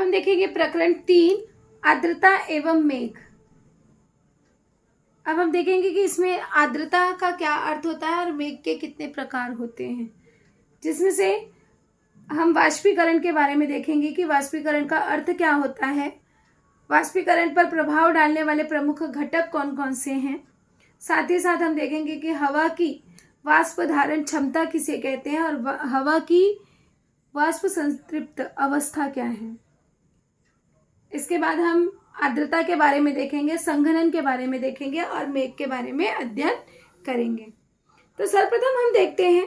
हम देखेंगे प्रकरण 3, आर्द्रता एवं मेघ। अब हम देखेंगे कि इसमें आर्द्रता का क्या अर्थ होता है और मेघ के कितने प्रकार होते हैं, जिसमें से हम वाष्पीकरण के बारे में देखेंगे कि वाष्पीकरण का अर्थ क्या होता है, वाष्पीकरण पर प्रभाव डालने वाले प्रमुख घटक कौन कौन से हैं। साथ ही साथ हम देखेंगे कि हवा की वाष्प धारण क्षमता किसे कहते हैं और हवा की वाष्प संतृप्त अवस्था क्या है। इसके बाद हम आर्द्रता के बारे में देखेंगे, संघनन के बारे में देखेंगे और मेघ के बारे में अध्ययन करेंगे। तो सर्वप्रथम हम देखते हैं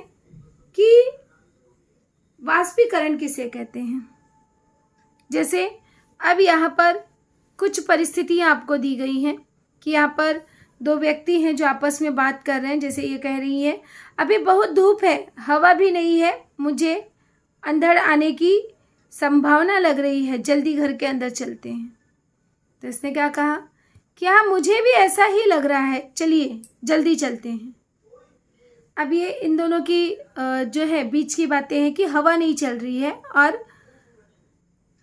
कि वाष्पीकरण किसे कहते हैं। जैसे अब यहाँ पर कुछ परिस्थितियां आपको दी गई हैं कि यहाँ पर दो व्यक्ति हैं जो आपस में बात कर रहे हैं। जैसे ये कह रही है अभी बहुत धूप है, हवा भी नहीं है, मुझे अंधड़ आने की संभावना लग रही है, जल्दी घर के अंदर चलते हैं। तो इसने क्या कहा कि हाँ मुझे भी ऐसा ही लग रहा है, चलिए जल्दी चलते हैं। अब ये इन दोनों की जो है बीच की बातें हैं कि हवा नहीं चल रही है और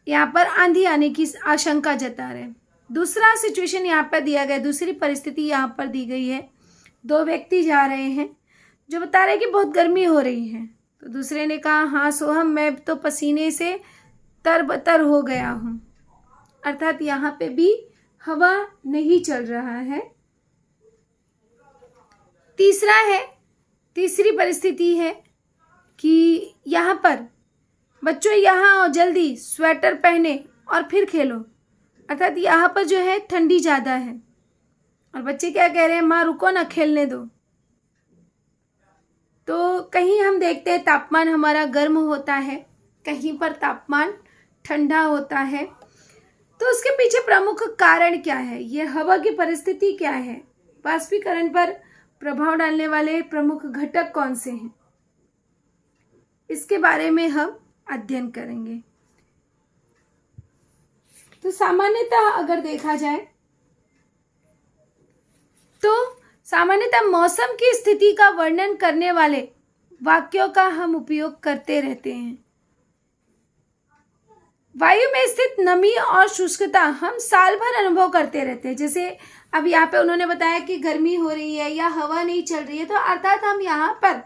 यहाँ पर आंधी आने की आशंका जता रहे। दूसरा सिचुएशन यहाँ पर दिया गया, दूसरी परिस्थिति यहाँ पर दी गई है। दो व्यक्ति जा रहे हैं जो बता रहे हैं कि बहुत गर्मी हो रही है। तो दूसरे ने कहा हाँ सोहम, मैं तो पसीने से तरबतर हो गया हूँ। अर्थात यहाँ पे भी हवा नहीं चल रहा है। तीसरी परिस्थिति है कि यहाँ पर बच्चों यहाँ आओ, जल्दी स्वेटर पहने और फिर खेलो। अर्थात यहाँ पर जो है ठंडी ज़्यादा है और बच्चे क्या कह रहे हैं, माँ रुको ना, खेलने दो। तो कहीं हम देखते हैं तापमान हमारा गर्म होता है, कहीं पर तापमान ठंडा होता है। तो उसके पीछे प्रमुख कारण क्या है, ये हवा की परिस्थिति क्या है, वाष्पीकरण पर प्रभाव डालने वाले प्रमुख घटक कौन से हैं, इसके बारे में हम अध्ययन करेंगे। तो सामान्यतः अगर देखा जाए तो सामान्यतः मौसम की स्थिति का वर्णन करने वाले वाक्यों का हम उपयोग करते रहते हैं। वायु में स्थित नमी और शुष्कता हम साल भर अनुभव करते रहते हैं। जैसे अब यहाँ पे उन्होंने बताया कि गर्मी हो रही है या हवा नहीं चल रही है, तो अर्थात हम यहाँ पर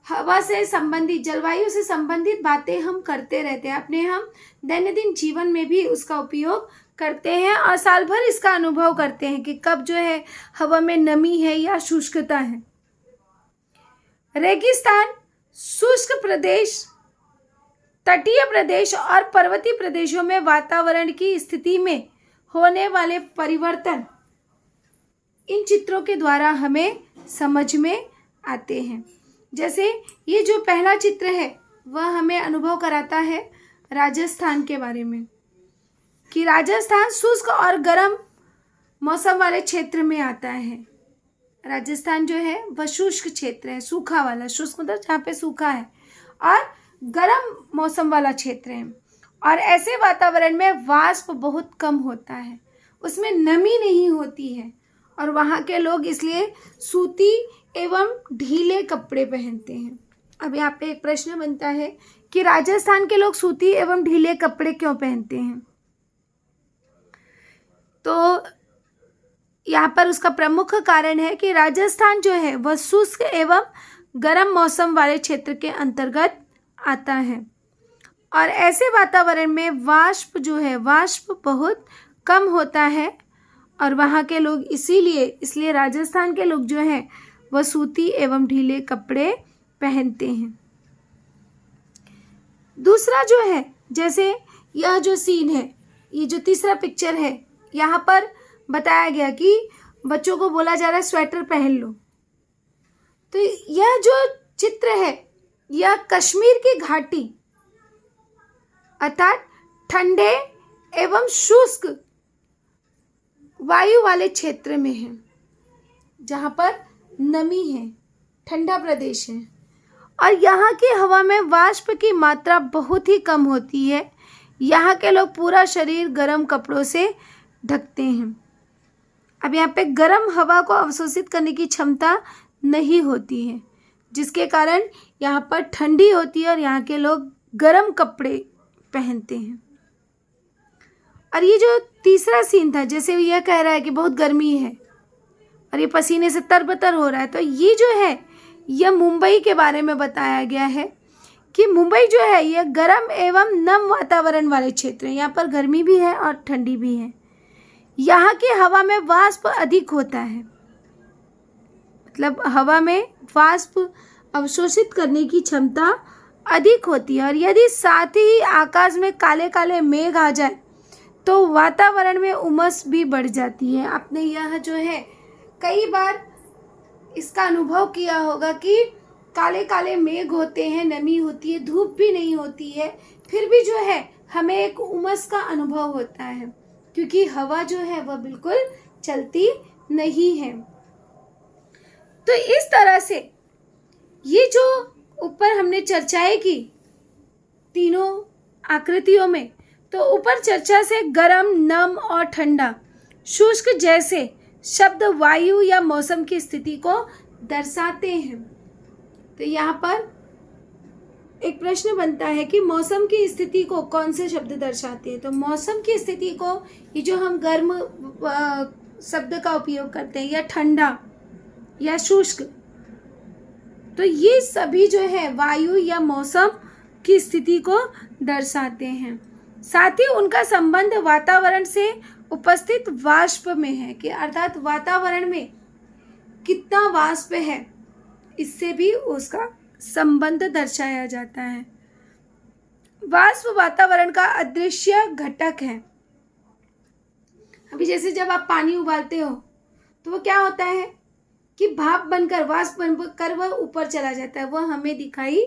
हवा से संबंधित, जलवायु से संबंधित बातें हम करते रहते हैं, अपने हम दैनंदिन जीवन में भी उसका उपयोग करते हैं और साल भर इसका अनुभव करते हैं कि कब जो है हवा में नमी है या शुष्कता है। रेगिस्तान, शुष्क प्रदेश, तटीय प्रदेश और पर्वतीय प्रदेशों में वातावरण की स्थिति में होने वाले परिवर्तन इन चित्रों के द्वारा हमें समझ में आते हैं। जैसे ये जो पहला चित्र है वह हमें अनुभव कराता है राजस्थान के बारे में कि राजस्थान शुष्क और गर्म मौसम वाले क्षेत्र में आता है। राजस्थान जो है वह शुष्क क्षेत्र है, सूखा वाला, शुष्क मतलब जहाँ पे सूखा है, और गर्म मौसम वाला क्षेत्र है। और ऐसे वातावरण में वाष्प बहुत कम होता है, उसमें नमी नहीं होती है और वहाँ के लोग इसलिए सूती एवं ढीले कपड़े पहनते हैं। अब यहाँ पे एक प्रश्न बनता है कि राजस्थान के लोग सूती एवं ढीले कपड़े क्यों पहनते हैं। तो यहाँ पर उसका प्रमुख कारण है कि राजस्थान जो है वह शुष्क एवं गर्म मौसम वाले क्षेत्र के अंतर्गत आता है और ऐसे वातावरण में वाष्प बहुत कम होता है और वहाँ के लोग इसलिए राजस्थान के लोग जो हैं वह सूती एवं ढीले कपड़े पहनते हैं। दूसरा जो है, जैसे यह जो सीन है, ये जो तीसरा पिक्चर है, यहाँ पर बताया गया कि बच्चों को बोला जा रहा है स्वेटर पहन लो। तो यह जो चित्र है यह कश्मीर की घाटी अर्थात ठंडे एवं शुष्क वायु वाले क्षेत्र में है, जहाँ पर नमी है, ठंडा प्रदेश है और यहाँ की हवा में वाष्प की मात्रा बहुत ही कम होती है। यहाँ के लोग पूरा शरीर गर्म कपड़ों से ढकते हैं। अब यहाँ पे गर्म हवा को अवशोषित करने की क्षमता नहीं होती है, जिसके कारण यहाँ पर ठंडी होती है और यहाँ के लोग गर्म कपड़े पहनते हैं। और ये जो तीसरा सीन था, जैसे यह कह रहा है कि बहुत गर्मी है और ये पसीने से तरबतर हो रहा है, तो ये जो है यह मुंबई के बारे में बताया गया है कि मुंबई जो है यह गर्म एवं नम वातावरण वाले क्षेत्र है। यहाँ पर गर्मी भी है और ठंडी भी है। यहाँ की हवा में वाष्प अधिक होता है, मतलब हवा में वाष्प अवशोषित करने की क्षमता अधिक होती है। और यदि साथ ही आकाश में काले काले मेघ आ जाए तो वातावरण में उमस भी बढ़ जाती है। आपने यह जो है कई बार इसका अनुभव किया होगा कि काले काले मेघ होते हैं, नमी होती है, धूप भी नहीं होती है, फिर भी जो है हमें एक उमस का अनुभव होता है, क्योंकि हवा जो है वह बिल्कुल चलती नहीं है। तो इस तरह से ये जो ऊपर हमने चर्चाएं की तीनों आकृतियों में, तो ऊपर चर्चा से गर्म, नम और ठंडा, शुष्क जैसे शब्द वायु या मौसम की स्थिति को दर्शाते हैं। तो यहाँ पर एक प्रश्न बनता है कि मौसम की स्थिति को कौन से शब्द दर्शाते हैं। तो मौसम की स्थिति को ये जो हम गर्म शब्द का उपयोग करते हैं, या ठंडा या शुष्क, तो ये सभी जो है वायु या मौसम की स्थिति को दर्शाते हैं। साथ ही उनका संबंध वातावरण से उपस्थित वाष्प में है, कि अर्थात वातावरण में कितना वाष्प है, इससे भी उसका संबंध दर्शाया जाता है। वाष्प वातावरण का अदृश्य घटक है। अभी जैसे जब आप पानी उबालते हो तो वो क्या होता है कि भाप बनकर, वाष्प बनकर वह ऊपर चला जाता है, वह हमें दिखाई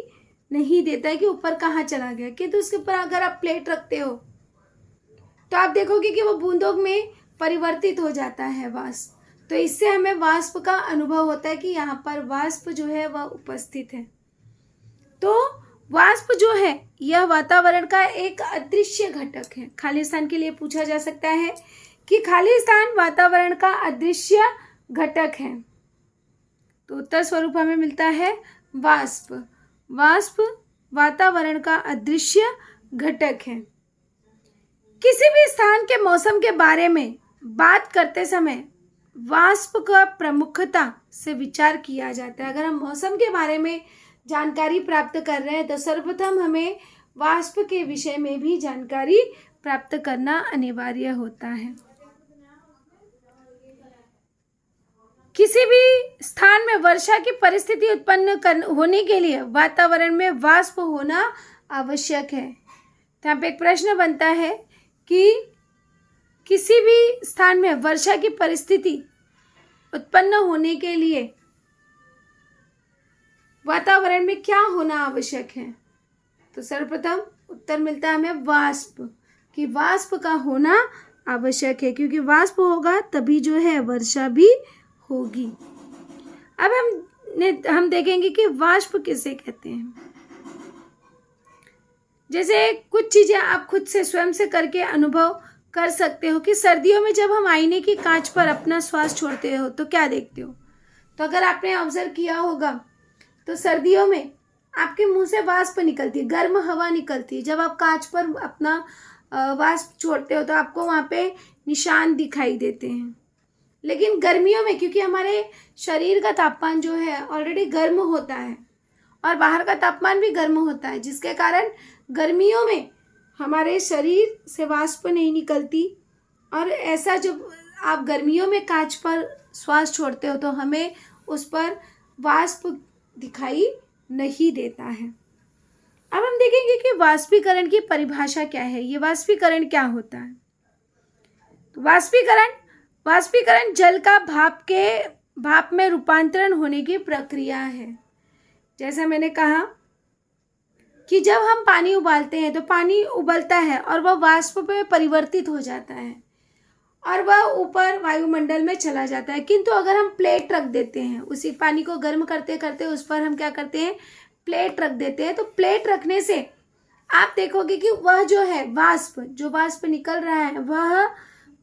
नहीं देता है कि ऊपर कहाँ चला गया। किंतु उसके ऊपर अगर आप प्लेट रखते हो तो आप देखोगे कि वो बूंदों में परिवर्तित हो जाता है वाष्प। तो इससे हमें वाष्प का अनुभव होता है कि यहाँ पर वाष्प जो है वह उपस्थित है। तो वाष्प जो है यह वातावरण का एक अदृश्य घटक है। खाली स्थान के लिए पूछा जा सकता है कि खाली स्थान वातावरण का अदृश्य घटक है, तो उत्तर स्वरूप हमें मिलता है वाष्प। वाष्प वातावरण का अदृश्य घटक है। किसी भी स्थान के मौसम के बारे में बात करते समय वाष्प का प्रमुखता से विचार किया जाता है। अगर हम मौसम के बारे में जानकारी प्राप्त कर रहे हैं तो सर्वप्रथम हमें वाष्प के विषय में भी जानकारी प्राप्त करना अनिवार्य होता है। किसी भी स्थान में वर्षा की परिस्थिति उत्पन्न होने के लिए वातावरण में वाष्प होना आवश्यक है। तो यहाँ पे एक प्रश्न बनता है कि किसी भी स्थान में वर्षा की परिस्थिति उत्पन्न होने के लिए वातावरण में क्या होना आवश्यक है। तो सर्वप्रथम उत्तर मिलता है हमें वाष्प, कि वाष्प का होना आवश्यक है, क्योंकि वाष्प होगा तभी जो है वर्षा भी होगी। अब हम देखेंगे कि वाष्प किसे कहते हैं। जैसे कुछ चीजें आप खुद से स्वयं से करके अनुभव कर सकते हो कि सर्दियों में जब हम आईने की कांच पर अपना श्वास छोड़ते हो तो क्या देखते हो। तो अगर आपने ऑब्जर्व किया होगा तो सर्दियों में आपके मुंह से वाष्प निकलती है, गर्म हवा निकलती है। जब आप कांच पर अपना वाष्प छोड़ते हो तो आपको वहाँ पे निशान दिखाई देते हैं। लेकिन गर्मियों में क्योंकि हमारे शरीर का तापमान जो है ऑलरेडी गर्म होता है और बाहर का तापमान भी गर्म होता है, जिसके कारण गर्मियों में हमारे शरीर से वाष्प नहीं निकलती। और ऐसा जब आप गर्मियों में कांच पर श्वास छोड़ते हो तो हमें उस पर वाष्प दिखाई नहीं देता है। अब हम देखेंगे कि वाष्पीकरण की परिभाषा क्या है। ये वाष्पीकरण क्या होता है। तो वाष्पीकरण जल का भाप में रूपांतरण होने की प्रक्रिया है। जैसा मैंने कहा कि जब हम पानी उबालते हैं तो पानी उबलता है और वह वाष्प में परिवर्तित हो जाता है और वह ऊपर वायुमंडल में चला जाता है। किंतु अगर हम प्लेट रख देते हैं, उसी पानी को गर्म करते करते उस पर हम क्या करते हैं, प्लेट रख देते हैं। तो प्लेट रखने से आप देखोगे कि वह जो है जो वाष्प निकल रहा है वह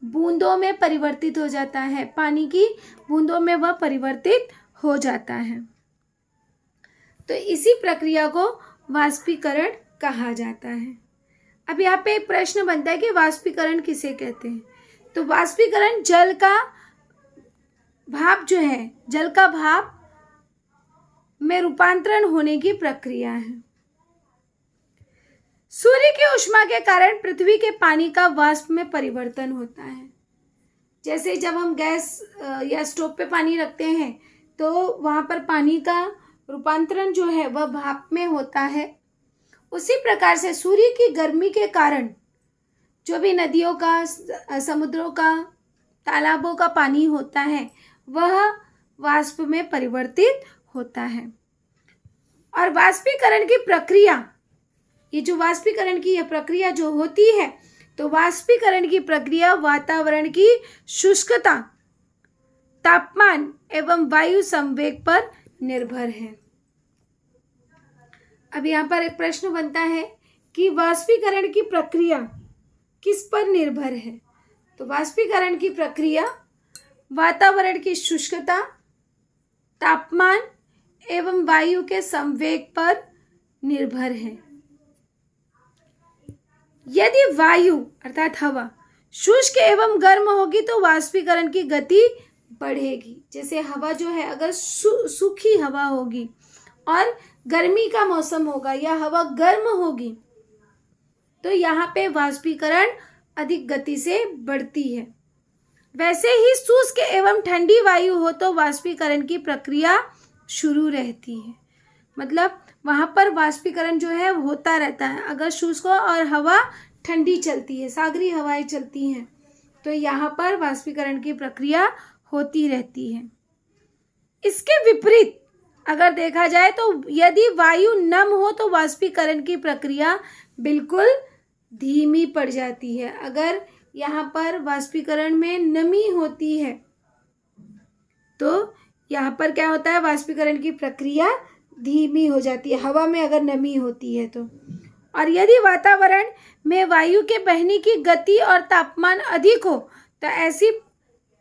बूंदों में परिवर्तित हो जाता है, पानी की बूंदों में वह परिवर्तित हो जाता है। तो इसी प्रक्रिया को वाष्पीकरण कहा जाता है। अब यहाँ पे एक प्रश्न बनता है कि वाष्पीकरण किसे कहते हैं। तो वाष्पीकरण जल का भाप जो है, जल का भाप में रूपांतरण होने की प्रक्रिया है। सूर्य की ऊष्मा के कारण पृथ्वी के पानी का वाष्प में परिवर्तन होता है। जैसे जब हम गैस या स्टोव पे पानी रखते हैं तो वहाँ पर पानी का रूपांतरण जो है वह भाप में होता है। उसी प्रकार से सूर्य की गर्मी के कारण जो भी नदियों का, समुद्रों का, तालाबों का पानी होता है वह वाष्प में परिवर्तित होता है। और वाष्पीकरण की प्रक्रिया, ये जो वाष्पीकरण की यह प्रक्रिया जो होती है, तो वाष्पीकरण की प्रक्रिया वातावरण की शुष्कता, तापमान एवं वायु संवेग पर निर्भर है। अब यहाँ पर एक प्रश्न बनता है कि वाष्पीकरण की प्रक्रिया किस पर निर्भर है। तो वाष्पीकरण की प्रक्रिया वातावरण की शुष्कता, तापमान एवं वायु के संवेग पर निर्भर है। यदि वायु अर्थात हवा शुष्क एवं गर्म होगी तो वाष्पीकरण की गति बढ़ेगी। जैसे हवा जो है अगर सूखी हवा होगी और गर्मी का मौसम होगा या हवा गर्म होगी तो यहाँ पे वाष्पीकरण अधिक गति से बढ़ती है। वैसे ही शुष्क एवं ठंडी वायु हो तो वाष्पीकरण की प्रक्रिया शुरू रहती है। मतलब वहाँ पर वाष्पीकरण जो है होता रहता है। अगर शुष्क हो और हवा ठंडी चलती है, सागरीय हवाएं चलती हैं, तो यहाँ पर वाष्पीकरण की प्रक्रिया होती रहती है। इसके विपरीत अगर देखा जाए तो यदि वायु नम हो तो वाष्पीकरण की प्रक्रिया बिल्कुल धीमी पड़ जाती है। अगर यहाँ पर वाष्पीकरण में नमी होती है तो यहाँ पर क्या होता है, वाष्पीकरण की प्रक्रिया धीमी हो जाती है, हवा में अगर नमी होती है तो। और यदि वातावरण में वायु के बहने की गति और तापमान अधिक हो तो ऐसी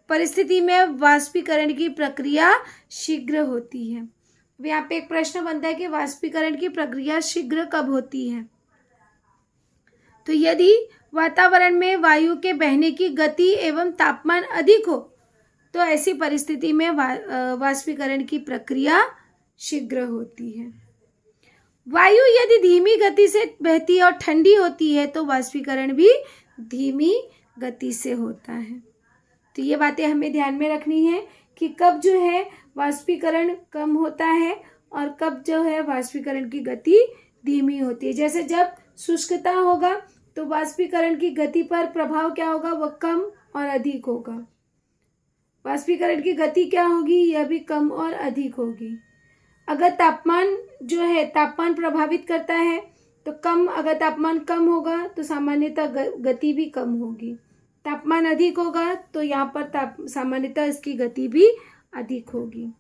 परिस्थिति में वाष्पीकरण की प्रक्रिया शीघ्र होती है। यहाँ पे एक प्रश्न बनता है कि वाष्पीकरण की प्रक्रिया शीघ्र कब होती है। तो यदि वातावरण में वायु के बहने की गति एवं तापमान अधिक हो तो ऐसी परिस्थिति में वाष्पीकरण की प्रक्रिया शीघ्र होती है। वायु यदि धीमी गति से बहती है और ठंडी होती है तो वाष्पीकरण भी धीमी गति से होता है। तो ये बातें हमें ध्यान में रखनी है कि कब जो है वाष्पीकरण कम होता है और कब जो है वाष्पीकरण की गति धीमी होती है। जैसे जब शुष्कता होगा तो वाष्पीकरण की गति पर प्रभाव क्या होगा, वह कम और अधिक होगा। वाष्पीकरण की गति क्या होगी, यह भी कम और अधिक होगी। अगर तापमान जो है, तापमान प्रभावित करता है तो कम, अगर तापमान कम होगा तो सामान्यतः गति भी कम होगी। तापमान अधिक होगा तो यहाँ पर सामान्यतः इसकी गति भी अधिक होगी।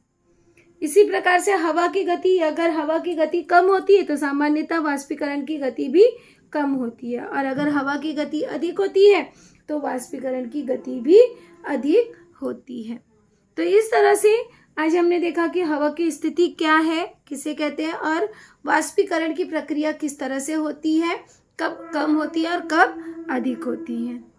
इसी प्रकार से हवा की गति, अगर हवा की गति कम होती है तो सामान्यतः वाष्पीकरण की गति भी कम होती है, और अगर हवा की गति अधिक होती है तो वाष्पीकरण की गति भी अधिक होती है। तो इस तरह से आज हमने देखा कि हवा की स्थिति क्या है, किसे कहते हैं, और वाष्पीकरण की प्रक्रिया किस तरह से होती है, कब कम होती है और कब अधिक होती है।